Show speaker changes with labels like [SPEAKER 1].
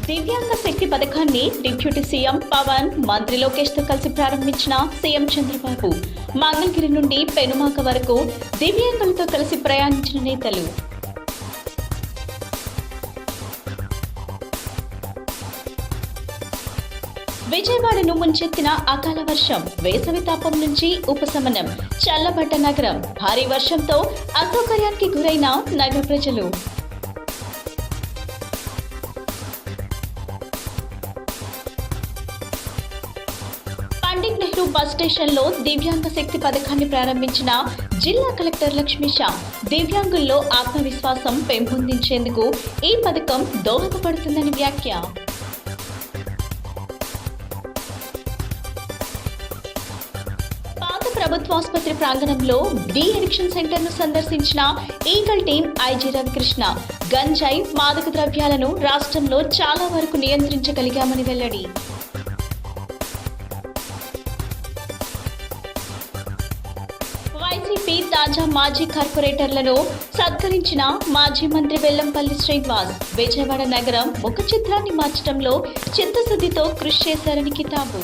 [SPEAKER 1] దివ్యాంగ శక్తి పథకాన్ని deputy CM Pawan, మంత్రి లోకేష్ తో కలిసి ప్రారంభించిన సీఎం చంద్రబాబు. మంగళగిరి నుండి పెనుమాక వరకు దివ్యాంగులతో కలిసి ప్రయాణించిన నేతలు. విజయవాడను ముంచెత్తిన అకాల వర్షం, వేసవి తాపం నుంచి ఉపశమనం, చల్లబడ్డ నగరం. భారీ వర్షంతో అసౌకర్యానికి గురైన నగర ప్రజలు. పండిట్ నెహ్రూ బస్ స్టేషన్ లో దివ్యాంగ శక్తి పథకాన్ని ప్రారంభించిన జిల్లా కలెక్టర్ లక్ష్మీషా. దివ్యాంగుల్లో ఆత్మవిశ్వాసం పెంపొందించేందుకు ఈ పథకం దోహదపడుతుందని వ్యాఖ్య. పాత ప్రభుత్వాసుపత్రి ప్రాంగణంలో డి అడిక్షన్ సెంటర్ ను సందర్శించిన ఈగల్ టీం ఐజీ రవికృష్ణ. గంజాయి, మాదక ద్రవ్యాలను రాష్ట్రంలో చాలా వరకు నియంత్రించగలిగామని వెల్లడి. వైసీపీ తాజా మాజీ కార్పొరేటర్లను సత్కరించిన మాజీ మంత్రి వెల్లంపల్లి శ్రీనివాస్. విజయవాడ నగరం ముఖ చిత్రాన్ని మార్చడంలో చిత్తశుద్ధితో కృషి చేశారని కితాబు.